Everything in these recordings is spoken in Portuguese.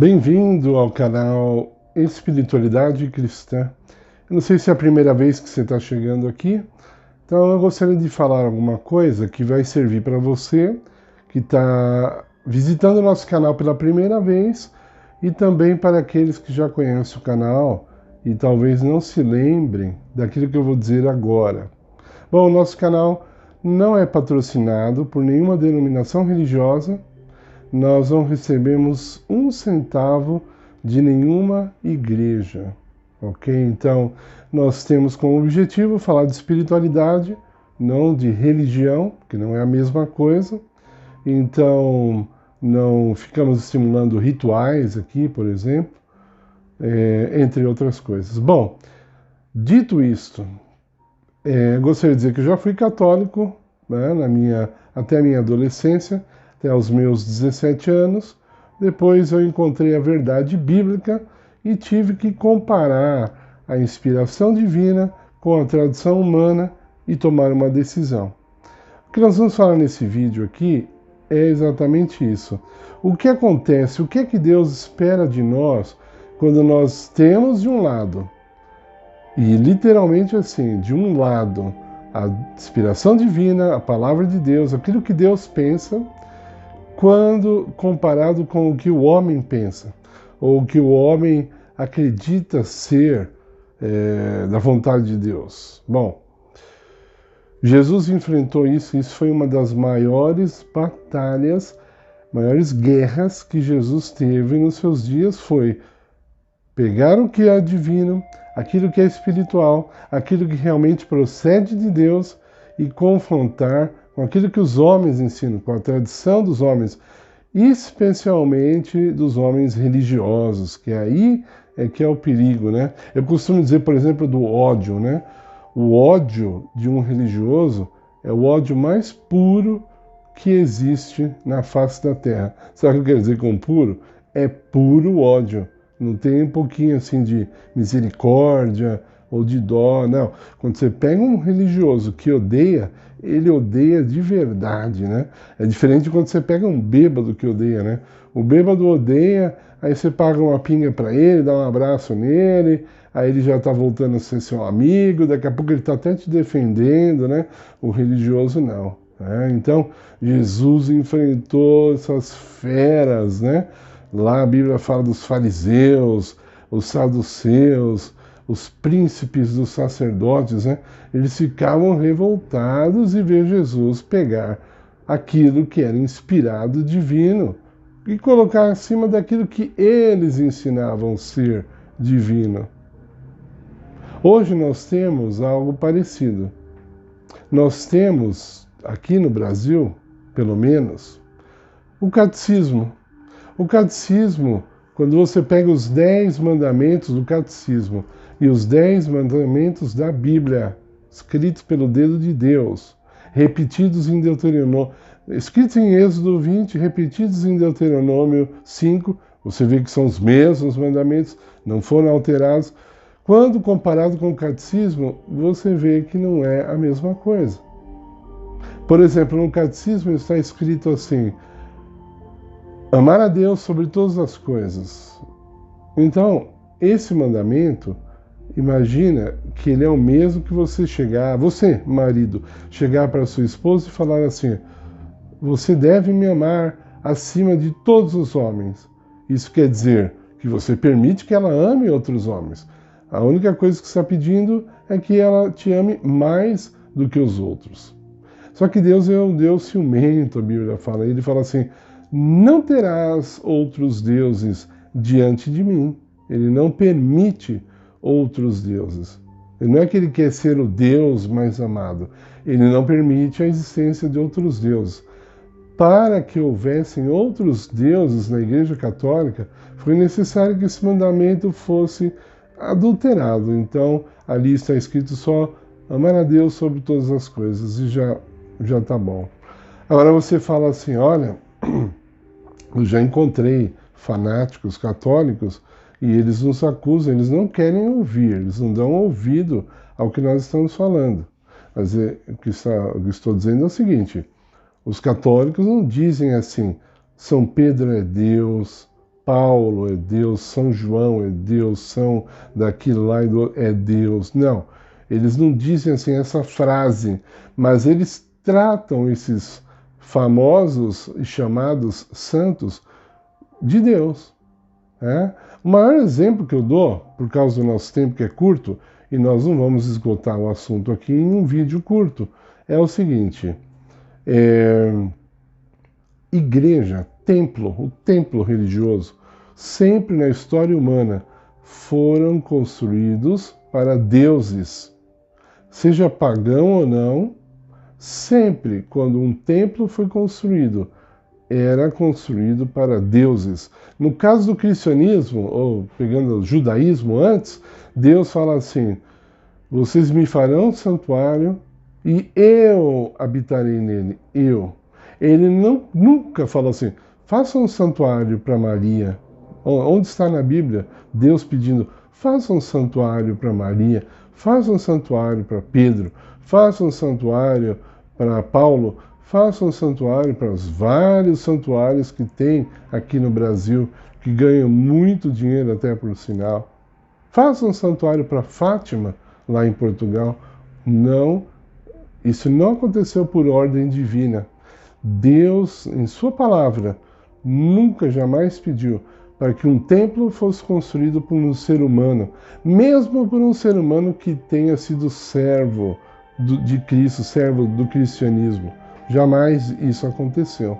Bem-vindo ao canal Espiritualidade Cristã. Eu não sei se é a primeira vez que você está chegando aqui, então eu gostaria de falar alguma coisa que vai servir para você que está visitando o nosso canal pela primeira vez e também para aqueles que já conhecem o canal e talvez não se lembrem daquilo que eu vou dizer agora. Bom, o nosso canal não é patrocinado por nenhuma denominação religiosa. Nós não recebemos um centavo de nenhuma igreja, ok? Então, nós temos como objetivo falar de espiritualidade, não de religião, que não é a mesma coisa. Então, não ficamos estimulando rituais aqui, por exemplo, entre outras coisas. Bom, dito isto, gostaria de dizer que eu já fui católico, né, até a minha adolescência, até os meus 17 anos. Depois eu encontrei a verdade bíblica e tive que comparar a inspiração divina com a tradição humana e tomar uma decisão. O que nós vamos falar nesse vídeo aqui é exatamente isso. O que acontece, o que é que Deus espera de nós quando nós temos de um lado, e literalmente assim, de um lado, a inspiração divina, a palavra de Deus, aquilo que Deus pensa, quando comparado com o que o homem pensa, ou o que o homem acredita ser da vontade de Deus. Bom, Jesus enfrentou isso foi uma das maiores batalhas, maiores guerras que Jesus teve nos seus dias, foi pegar o que é divino, aquilo que é espiritual, aquilo que realmente procede de Deus e confrontar com aquilo que os homens ensinam, com a tradição dos homens, especialmente dos homens religiosos, que aí é que é o perigo, né? Eu costumo dizer, por exemplo, do ódio, né? O ódio de um religioso é o ódio mais puro que existe na face da Terra. Sabe o que eu quero dizer com puro? É puro ódio. Não tem um pouquinho assim de misericórdia ou de dó, não. Quando você pega um religioso que odeia, ele odeia de verdade, né? É diferente de quando você pega um bêbado que odeia, né? O bêbado odeia, aí você paga uma pinga para ele, dá um abraço nele, aí ele já está voltando a ser seu amigo, daqui a pouco ele está até te defendendo, né? O religioso não. Então, Jesus enfrentou essas feras, né? Lá a Bíblia fala dos fariseus, os saduceus, os príncipes dos sacerdotes, né? Eles ficavam revoltados e ver Jesus pegar aquilo que era inspirado divino e colocar acima daquilo que eles ensinavam ser divino. Hoje nós temos algo parecido. Nós temos, aqui no Brasil, pelo menos, o catecismo. O catecismo, quando você pega os 10 mandamentos do catecismo e os 10 mandamentos da Bíblia, escritos pelo dedo de Deus, repetidos em Deuteronômio, escritos em Êxodo 20, repetidos em Deuteronômio 5, você vê que são os mesmos mandamentos, não foram alterados. Quando comparado com o catecismo, você vê que não é a mesma coisa. Por exemplo, no catecismo está escrito assim: amar a Deus sobre todas as coisas. Então, esse mandamento, imagina que ele é o mesmo que você, marido, chegar para sua esposa e falar assim: você deve me amar acima de todos os homens. Isso quer dizer que você permite que ela ame outros homens. A única coisa que você está pedindo é que ela te ame mais do que os outros. Só que Deus é um Deus ciumento, a Bíblia fala. Ele fala assim: não terás outros deuses diante de mim. Ele não permite outros deuses. Não é que ele quer ser o Deus mais amado. Ele não permite a existência de outros deuses. Para que houvessem outros deuses na Igreja Católica, foi necessário que esse mandamento fosse adulterado. Então, ali está escrito só amar a Deus sobre todas as coisas, e já está bom. Agora você fala assim: olha, eu já encontrei fanáticos católicos e eles nos acusam, eles não querem ouvir, eles não dão ouvido ao que nós estamos falando. Mas o que estou dizendo é o seguinte: os católicos não dizem assim: São Pedro é Deus, Paulo é Deus, São João é Deus, São daquilo lá é Deus. Não, eles não dizem assim essa frase, mas eles tratam esses famosos e chamados santos de Deus. Né? O maior exemplo que eu dou, por causa do nosso tempo que é curto, e nós não vamos esgotar o assunto aqui em um vídeo curto, é o seguinte: igreja, templo, o templo religioso, sempre na história humana foram construídos para deuses. Seja pagão ou não, sempre quando um templo foi construído, era construído para deuses. No caso do cristianismo, ou pegando o judaísmo antes, Deus fala assim: vocês me farão um santuário e eu habitarei nele. Eu. Ele nunca falou assim: faça um santuário para Maria. Onde está na Bíblia Deus pedindo: faça um santuário para Maria, faça um santuário para Pedro, faça um santuário para Paulo, faça um santuário para os vários santuários que tem aqui no Brasil, que ganham muito dinheiro até por sinal. Faça um santuário para Fátima, lá em Portugal. Não, isso não aconteceu por ordem divina. Deus, em sua palavra, nunca, jamais pediu para que um templo fosse construído por um ser humano, mesmo por um ser humano que tenha sido servo de Cristo, servo do cristianismo. Jamais isso aconteceu.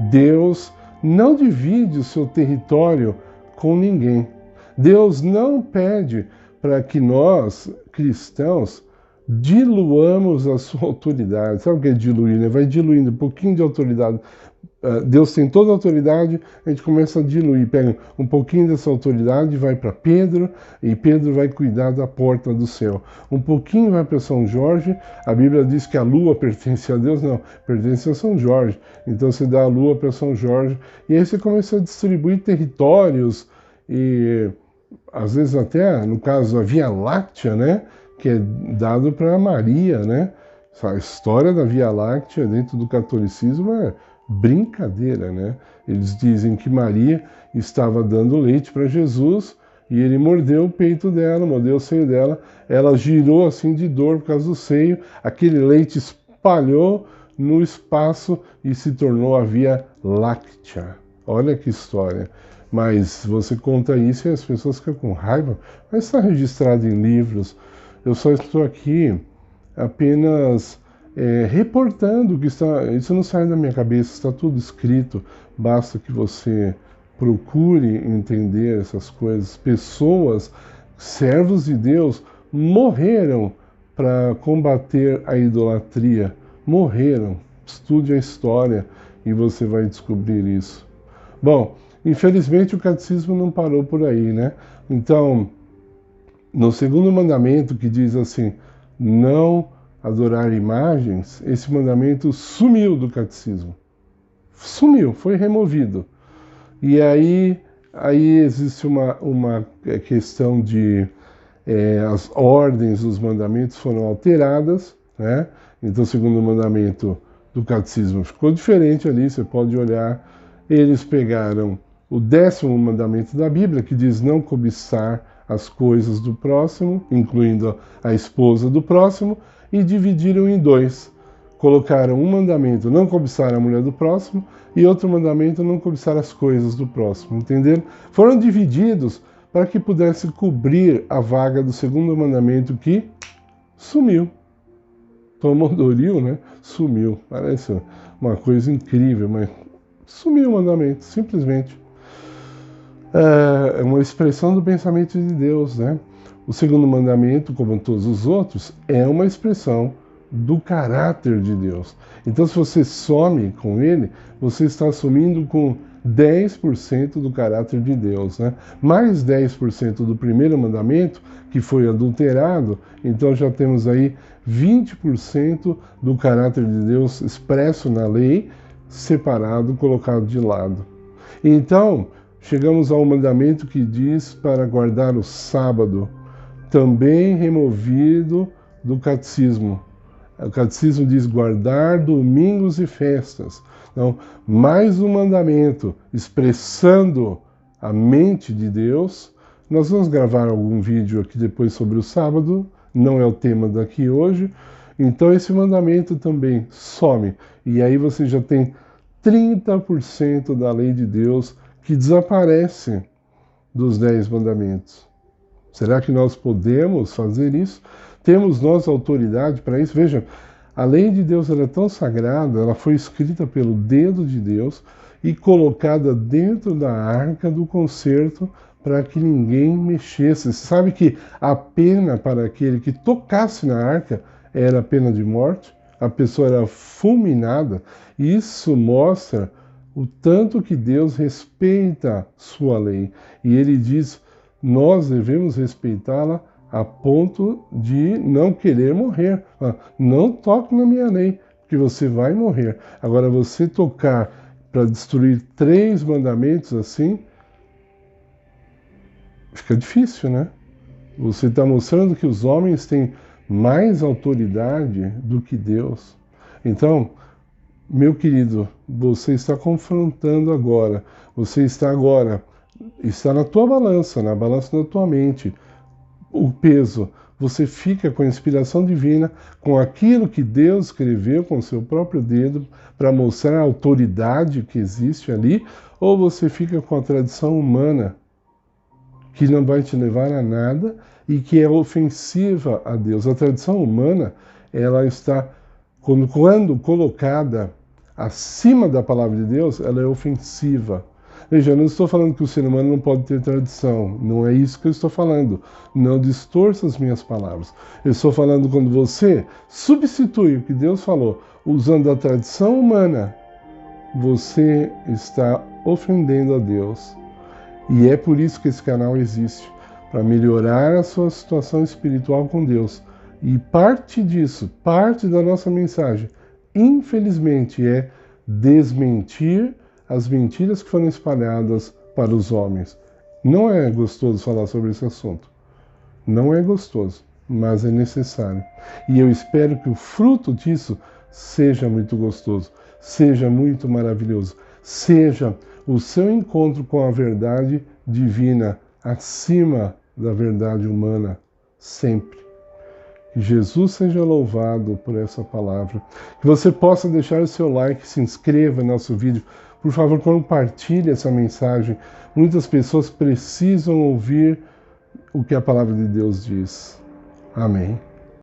Deus não divide o seu território com ninguém. Deus não pede para que nós, cristãos, diluamos a sua autoridade. Sabe o que é diluir? Né? Vai diluindo um pouquinho de autoridade. Deus tem toda a autoridade, a gente começa a diluir, pega um pouquinho dessa autoridade, vai para Pedro, e Pedro vai cuidar da porta do céu. Um pouquinho vai para São Jorge, a Bíblia diz que a lua pertence a Deus, não, pertence a São Jorge. Então você dá a lua para São Jorge, e aí você começa a distribuir territórios, e às vezes até, no caso, a Via Láctea, né, que é dado para Maria, né? A história da Via Láctea dentro do catolicismo é brincadeira, né? Eles dizem que Maria estava dando leite para Jesus e ele mordeu o peito dela, mordeu o seio dela, ela girou assim de dor por causa do seio, aquele leite espalhou no espaço e se tornou a Via Láctea. Olha que história. Mas você conta isso e as pessoas ficam com raiva, mas está registrado em livros. Eu só estou aqui apenas reportando que está. Isso não sai da minha cabeça, está tudo escrito. Basta que você procure entender essas coisas. Pessoas, servos de Deus, morreram para combater a idolatria. Morreram. Estude a história e você vai descobrir isso. Bom, infelizmente o catecismo não parou por aí, né? Então, no segundo mandamento, que diz assim: não adorar imagens, esse mandamento sumiu do catecismo. Sumiu, foi removido. E aí existe uma questão de as ordens dos mandamentos foram alteradas, né? Então o segundo mandamento do catecismo ficou diferente ali, você pode olhar. Eles pegaram o 10º mandamento da Bíblia, que diz não cobiçar as coisas do próximo, incluindo a esposa do próximo, e dividiram em dois. Colocaram um mandamento, não cobiçar a mulher do próximo, e outro mandamento, não cobiçar as coisas do próximo. Entenderam? Foram divididos para que pudesse cobrir a vaga do segundo mandamento, que sumiu. Tomodoril, né? Sumiu. Parece uma coisa incrível, mas sumiu o mandamento, simplesmente. É uma expressão do pensamento de Deus, né? O segundo mandamento, como todos os outros, é uma expressão do caráter de Deus. Então, se você some com ele, você está assumindo com 10% do caráter de Deus, né? Mais 10% do primeiro mandamento, que foi adulterado, então já temos aí 20% do caráter de Deus expresso na lei, separado, colocado de lado. Então, chegamos ao mandamento que diz para guardar o sábado, também removido do catecismo. O catecismo diz guardar domingos e festas. Então, mais um mandamento expressando a mente de Deus. Nós vamos gravar algum vídeo aqui depois sobre o sábado, não é o tema daqui hoje. Então esse mandamento também some. E aí você já tem 30% da lei de Deus que desaparece dos 10 mandamentos. Será que nós podemos fazer isso? Temos nós autoridade para isso? Veja, a lei de Deus ela é tão sagrada, ela foi escrita pelo dedo de Deus e colocada dentro da arca do concerto para que ninguém mexesse. Você sabe que a pena para aquele que tocasse na arca era a pena de morte? A pessoa era fulminada. Isso mostra o tanto que Deus respeita sua lei. E ele diz, nós devemos respeitá-la a ponto de não querer morrer. Não toque na minha lei, porque você vai morrer. Agora, você tocar para destruir 3 mandamentos assim, fica difícil, né? Você está mostrando que os homens têm mais autoridade do que Deus. Então, meu querido, você está confrontando agora. Você está agora, está na tua balança, na balança da tua mente. O peso, você fica com a inspiração divina, com aquilo que Deus escreveu com o seu próprio dedo para mostrar a autoridade que existe ali, ou você fica com a tradição humana que não vai te levar a nada e que é ofensiva a Deus. A tradição humana, ela está, quando colocada acima da palavra de Deus, ela é ofensiva. Veja, eu não estou falando que o ser humano não pode ter tradição. Não é isso que eu estou falando. Não distorça as minhas palavras. Eu estou falando quando você substitui o que Deus falou usando a tradição humana, você está ofendendo a Deus. E é por isso que esse canal existe, para melhorar a sua situação espiritual com Deus. E parte disso, parte da nossa mensagem, infelizmente, é desmentir as mentiras que foram espalhadas para os homens. Não é gostoso falar sobre esse assunto. Não é gostoso, mas é necessário. E eu espero que o fruto disso seja muito gostoso, seja muito maravilhoso, seja o seu encontro com a verdade divina acima da verdade humana, sempre. Que Jesus seja louvado por essa palavra. Que você possa deixar o seu like, se inscreva no nosso vídeo. Por favor, compartilhe essa mensagem. Muitas pessoas precisam ouvir o que a palavra de Deus diz. Amém.